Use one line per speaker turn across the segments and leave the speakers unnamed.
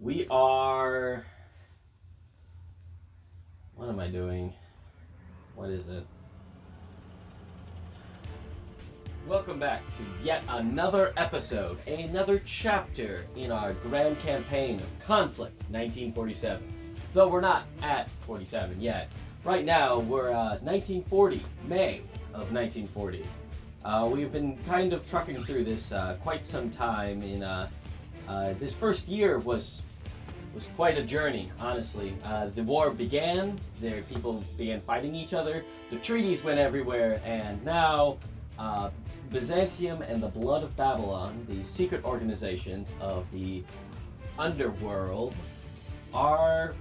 We are... What am I doing? What is it? Welcome back to yet another episode, another chapter in our grand campaign of Konflikt 1947. Though we're not at 47 yet. Right now, we're 1940, May of 1940. We've been kind of trucking through this quite some time. This first year was quite a journey, honestly. The war began, people began fighting each other, the treaties went everywhere, and now Byzantium and the Blood of Babylon, the secret organizations of the underworld, are,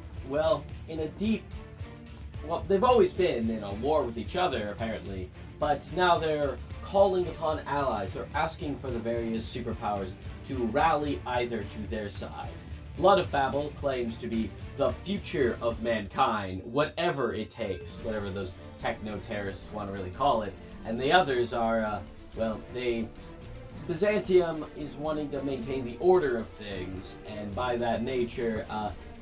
they've always been in a war with each other, apparently, but now they're calling upon allies or asking for the various superpowers to rally either to their side. Blood of Babel claims to be the future of mankind, whatever it takes, whatever those techno-terrorists want to really call it, and the others are, Byzantium is wanting to maintain the order of things, and by that nature,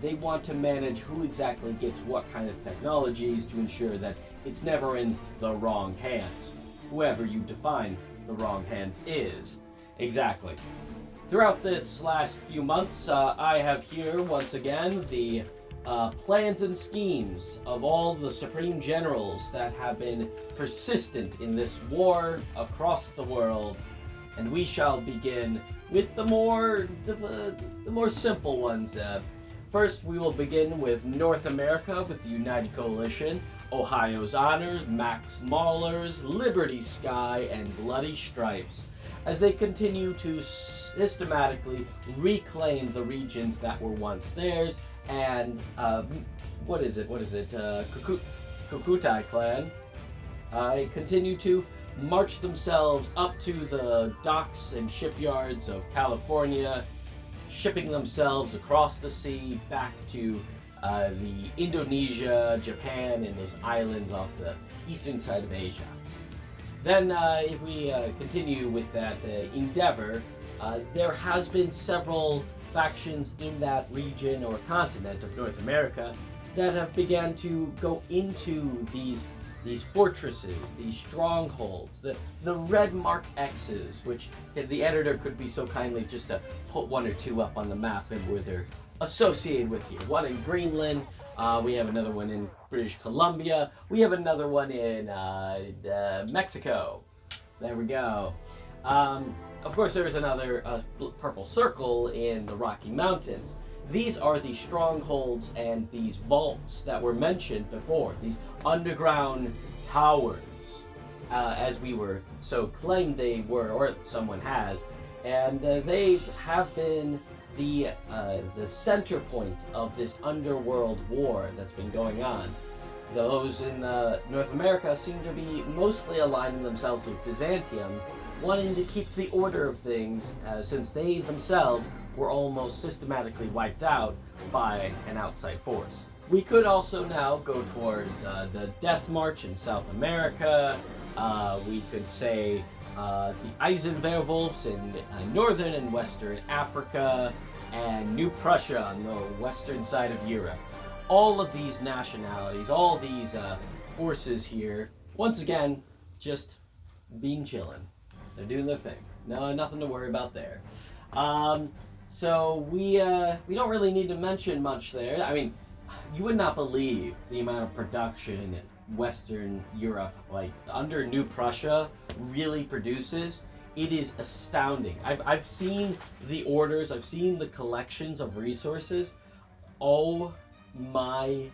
they want to manage who exactly gets what kind of technologies to ensure that it's never in the wrong hands. Whoever you define the wrong hands is. Exactly. Throughout this last few months, I have here, once again, the plans and schemes of all the supreme generals that have been persistent in this war across the world. And we shall begin with the more simple ones. First, we will begin with North America with the United Coalition, Ohio's Honor, Max Mahler's, Liberty Sky, and Bloody Stripes, as they continue to systematically reclaim the regions that were once theirs, and Kukutai clan continue to march themselves up to the docks and shipyards of California, shipping themselves across the sea back to the Indonesia, Japan, and those islands off the eastern side of Asia. Then, if we continue with that endeavor, there has been several factions in that region or continent of North America that have began to go into these fortresses, these strongholds, the red mark X's, which the editor could be so kindly just to put one or two up on the map and where they're associated with here. One in Greenland, we have another one in British Columbia, we have another one in Mexico. There we go. Of course, there's another purple circle in the Rocky Mountains. These are the strongholds and these vaults that were mentioned before, these underground towers, as we were so claimed they were, or someone has, and they have been the center point of this underworld war that's been going on. Those in North America seem to be mostly aligning themselves with Byzantium, wanting to keep the order of things, since they themselves were almost systematically wiped out by an outside force. We could also now go towards the Death March in South America. We could say the Eisenwerwolves in northern and western Africa, and New Prussia on the western side of Europe. All of these nationalities, all these forces here, once again, just being chillin'. They're doing their thing. No, nothing to worry about there. So we don't really need to mention much there. I mean, you would not believe the amount of production Western Europe, like under New Prussia, really produces. It is astounding. I've seen the orders, I've seen the collections of resources. Oh my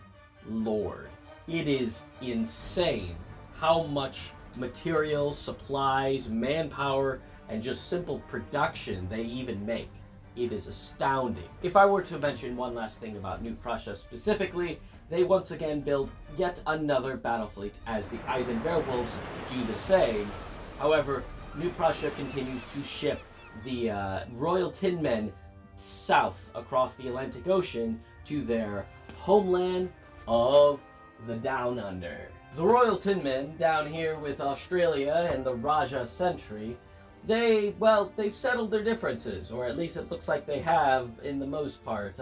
lord. It is insane how much materials, supplies, manpower, and just simple production they even make. It is astounding. If I were to mention one last thing about New Prussia specifically, they once again build yet another battle fleet as the Eisenwerwolves do the same. However, New Prussia continues to ship the Royal Tinmen south across the Atlantic Ocean to their homeland of the Down Under. The Royal Tinmen down here with Australia and the Raja Sentri they've settled their differences, or at least it looks like they have in the most part.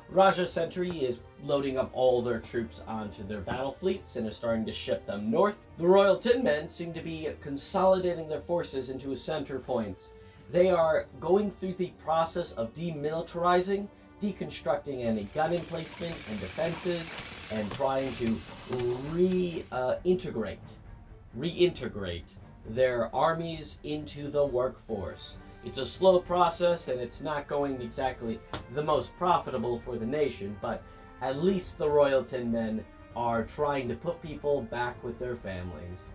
Raja Sentri is loading up all their troops onto their battle fleets and is starting to ship them north. The Royal Tinmen seem to be consolidating their forces into center points. They are going through the process of demilitarizing, deconstructing any gun emplacement and defenses, and trying to reintegrate their armies into the workforce. It's a slow process and it's not going exactly the most profitable for the nation, but at least the Royal Tinmen are trying to put people back with their families.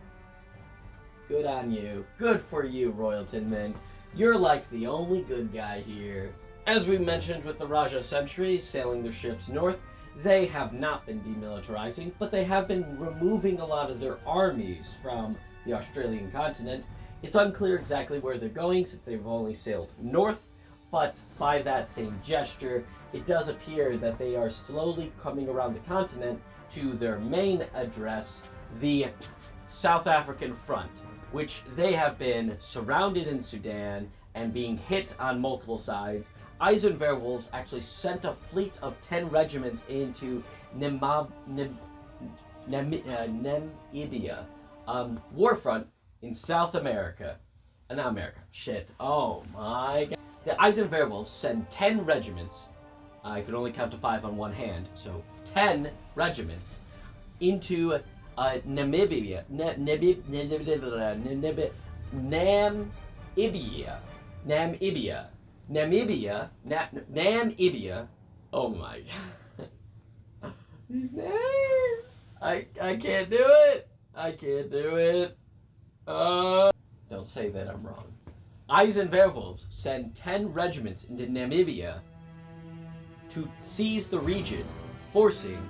Good on you. Good for you, Royal Tinmen. You're like the only good guy here. As we mentioned with the Raja Sentry sailing their ships north, they have not been demilitarizing, but they have been removing a lot of their armies from the Australian continent. It's unclear exactly where they're going since they've only sailed north, but by that same gesture, it does appear that they are slowly coming around the continent to their main address, the South African front, which they have been surrounded in Sudan and being hit on multiple sides. Eisenwerwolves actually sent a fleet of 10 regiments into Namibia warfront in South America. Not America. Shit. Oh my god. The Eisenwerwolves send 10 regiments. I could only count to 5 on one hand, so 10 regiments into Namibia. Namibia. Oh my god. These names. I can't do it. I can't do it. Don't say that I'm wrong. Eisenwerwolves send 10 regiments into Namibia to seize the region, forcing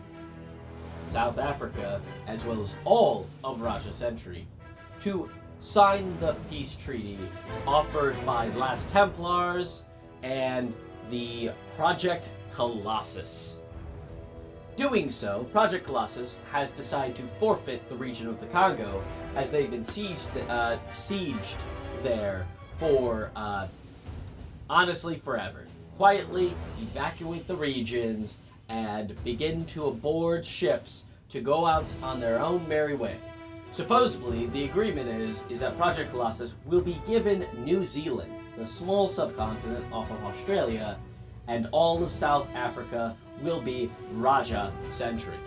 South Africa, as well as all of Raja Sentri, to sign the peace treaty offered by Last Templars and the Project Colossus. Doing so, Project Colossus has decided to forfeit the region of the Congo, as they've been sieged there for, honestly, forever. Quietly evacuate the regions and begin to aboard ships to go out on their own merry way. Supposedly, the agreement is that Project Colossus will be given New Zealand, the small subcontinent off of Australia, and all of South Africa will be Raja Sentri.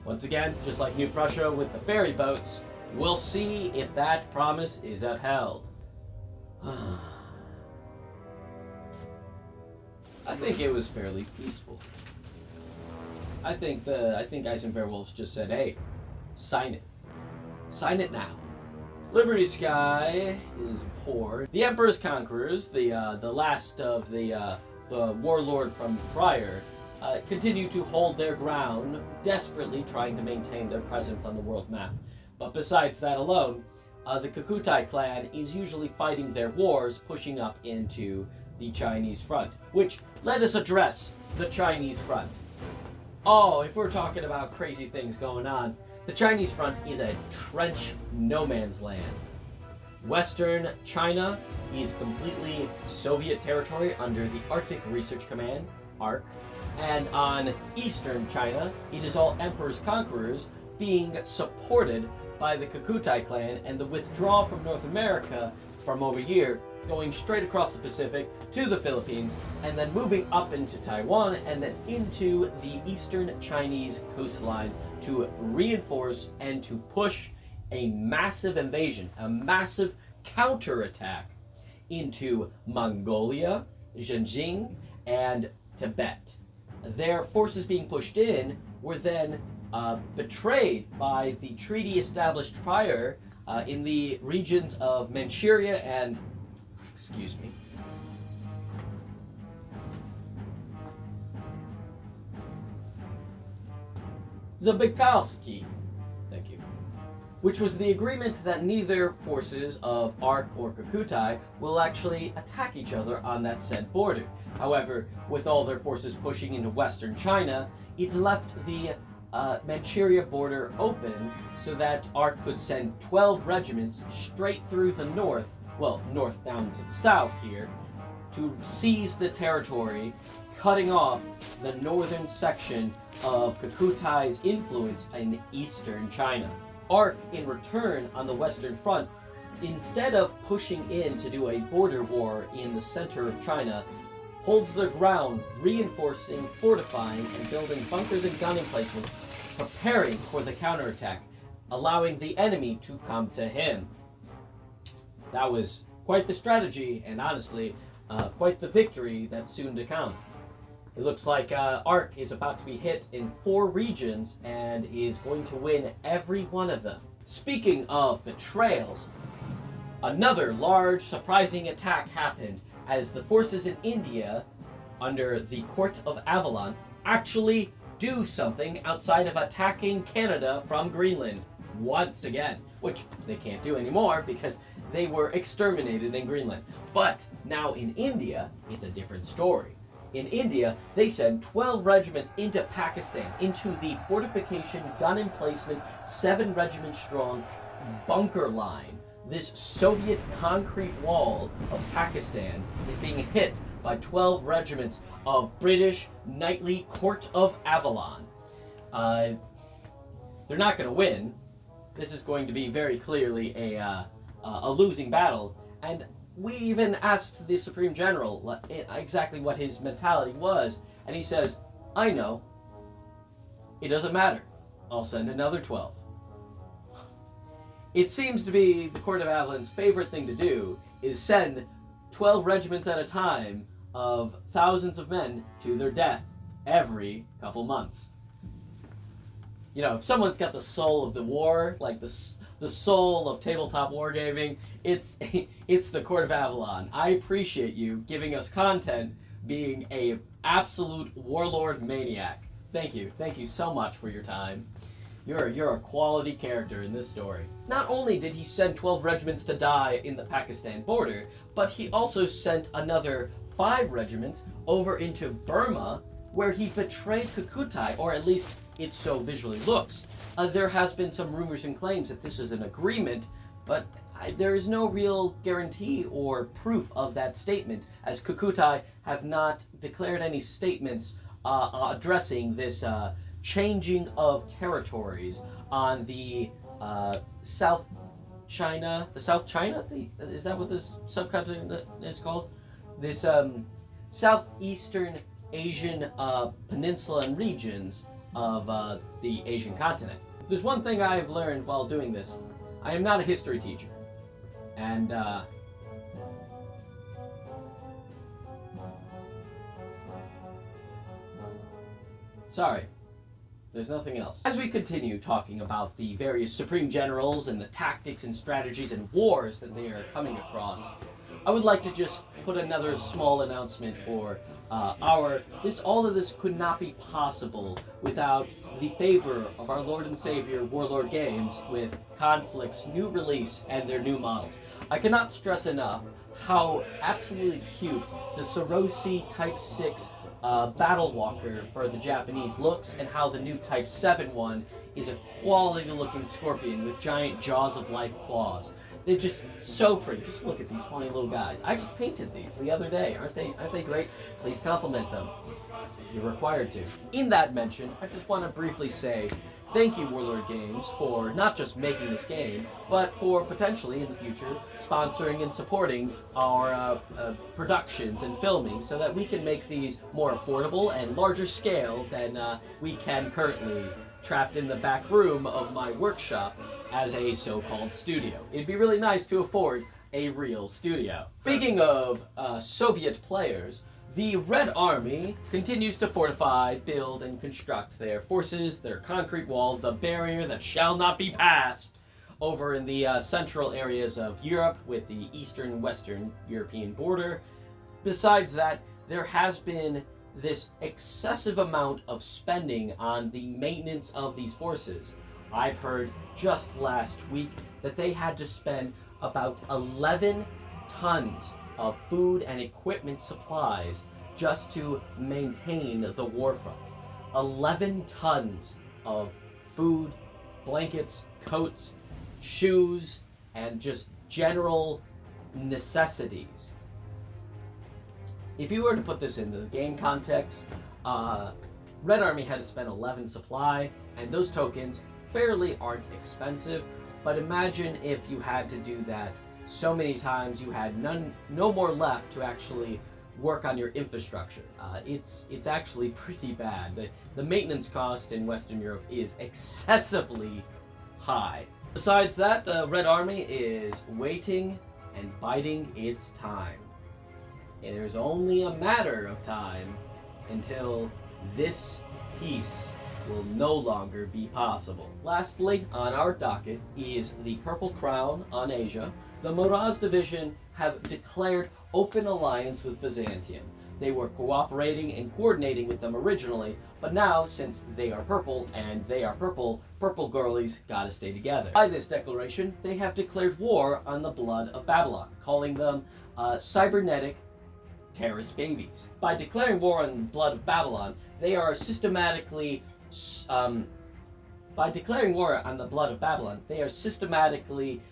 Once again, just like New Prussia with the ferry boats, we'll see if that promise is upheld. I think it was fairly peaceful. I think Eisenwerwolves just said, "Hey, sign it. Sign it now." Liberty Sky is poor. The Emperor's Conquerors, the last of the warlord from prior, continue to hold their ground, desperately trying to maintain their presence on the world map. But besides that alone, the Kukutai clan is usually fighting their wars, pushing up into the Chinese front, which let us address the Chinese front. Oh, if we're talking about crazy things going on, the Chinese front is a trench no man's land. Western China is completely Soviet territory under the Arctic Research Command, ARC, and on eastern China, it is all Emperor's Conquerors being supported by the Kukutai clan, and the withdrawal from North America from over here, going straight across the Pacific to the Philippines, and then moving up into Taiwan, and then into the eastern Chinese coastline to reinforce and to push a massive invasion, a massive counterattack into Mongolia, Xinjiang, and Tibet. Their forces being pushed in were then betrayed by the treaty established prior in the regions of Manchuria and, Zabikalski, thank you, which was the agreement that neither forces of ARC or Kukutai will actually attack each other on that said border. However, with all their forces pushing into western China, it left the Manchuria border open so that ARC could send 12 regiments straight through the north well, north down to the south here, to seize the territory, cutting off the northern section of Kukutai's influence in eastern China. Ark, in return, on the western front, instead of pushing in to do a border war in the center of China, holds their ground, reinforcing, fortifying, and building bunkers and gun emplacements, preparing for the counterattack, allowing the enemy to come to him. That was quite the strategy, and honestly, quite the victory that's soon to come. It looks like Ark is about to be hit in 4 regions and is going to win every one of them. Speaking of betrayals, another large, surprising attack happened as the forces in India, under the court of Avalon, actually do something outside of attacking Canada from Greenland once again, which they can't do anymore because they were exterminated in Greenland. But now in India, it's a different story. In India, they send 12 regiments into Pakistan, into the fortification, gun emplacement, 7 regiment strong bunker line. This Soviet concrete wall of Pakistan is being hit by 12 regiments of British knightly Court of Avalon. They're not going to win. This is going to be very clearly a losing battle, and we even asked the Supreme General exactly what his mentality was, and he says, I know. It doesn't matter. I'll send another 12. It seems to be the Court of Avalon's favorite thing to do is send 12 regiments at a time of thousands of men to their death every couple months. You know, if someone's got the soul of the war, like the soul of tabletop wargaming, it's the Court of Avalon. I appreciate you giving us content, being a absolute warlord maniac. Thank you so much for your time. You're a quality character in this story. Not only did he send 12 regiments to die in the Pakistan border, but he also sent another 5 regiments over into Burma, where he betrayed Kukutai, or at least it so visually looks. There has been some rumors and claims that this is an agreement, but there is no real guarantee or proof of that statement, as Kukutai have not declared any statements addressing this changing of territories on the South China, is that what this subcontinent is called? This southeastern Asian peninsula and regions of the Asian continent. If there's one thing I've learned while doing this, I am not a history teacher. And sorry, there's nothing else. As we continue talking about the various supreme generals and the tactics and strategies and wars that they are coming across, I would like to just put another small announcement for all of this could not be possible without the favor of our Lord and Savior Warlord Games with Konflikt's new release and their new models. I cannot stress enough how absolutely cute the Sorosi Type 6 Battle Walker for the Japanese looks, and how the new Type 7 one is a quality looking scorpion with giant jaws of life claws. They're just so pretty. Just look at these funny little guys. I just painted these the other day. Aren't they great? Please compliment them. You're required to. In that mention, I just want to briefly say thank you, Warlord Games, for not just making this game, but for potentially in the future sponsoring and supporting our productions and filming so that we can make these more affordable and larger scale than we can currently, trapped in the back room of my workshop as a so-called studio. It'd be really nice to afford a real studio. Speaking of Soviet players, the Red Army continues to fortify, build, and construct their forces, their concrete wall, the barrier that shall not be passed, over in the central areas of Europe with the eastern-western European border. Besides that, there has been this excessive amount of spending on the maintenance of these forces. I've heard just last week that they had to spend about 11 tons of food and equipment supplies just to maintain the war front. 11 tons of food, blankets, coats, shoes, and just general necessities. If you were to put this into the game context, Red Army had to spend 11 supply, and those tokens fairly aren't expensive, but imagine if you had to do that so many times you had no more left to actually work on your infrastructure. It's actually pretty bad. The maintenance cost in Western Europe is excessively high. Besides that, the Red Army is waiting and biding its time. And there's only a matter of time until this peace will no longer be possible. Lastly, on our docket is the Purple Crown on Asia. The Moroz division have declared open alliance with Byzantium. They were cooperating and coordinating with them originally, but now, since they are purple and they are purple, purple girlies gotta stay together. By this declaration, they have declared war on the blood of Babylon, calling them cybernetic terrorist babies. By declaring war on the blood of Babylon, they are systematically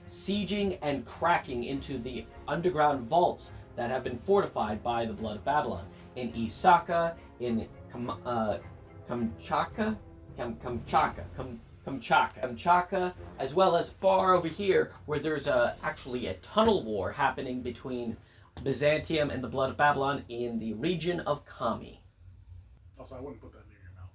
sieging and cracking into the underground vaults that have been fortified by the blood of Babylon. In Isaka, in Kamchatka, as well as far over here, where there's actually a tunnel war happening between Byzantium and the blood of Babylon in the region of Kami.
Also, I wouldn't put that near your mouth.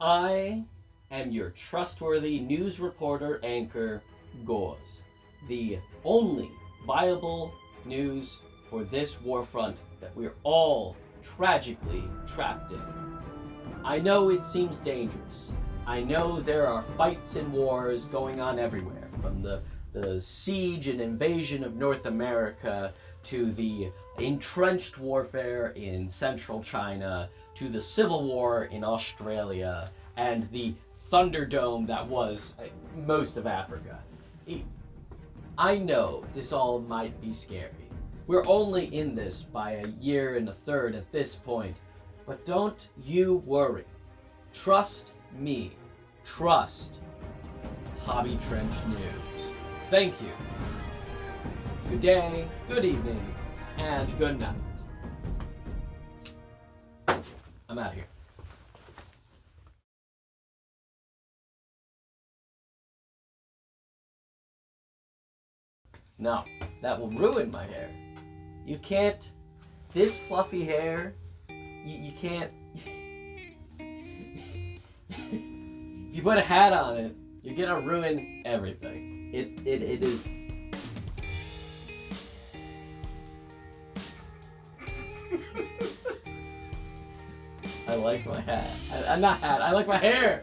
I am your trustworthy news reporter anchor, Gorz, the only viable news for this warfront that we're all tragically trapped in. I know it seems dangerous. I know there are fights and wars going on everywhere, from the siege and invasion of North America to the entrenched warfare in central China to the civil war in Australia and the Thunderdome that was most of Africa. I know this all might be scary. We're only in this by a year and a third at this point, but don't you worry. Trust me. Trust Hobby Trench News. Thank you. Good day, good evening, and good night. I'm out of here. No, that will ruin my hair. You can't, this fluffy hair, you can't, if you put a hat on it, you're gonna ruin everything. It is. I like my hat. I'm not hat, I like my hair.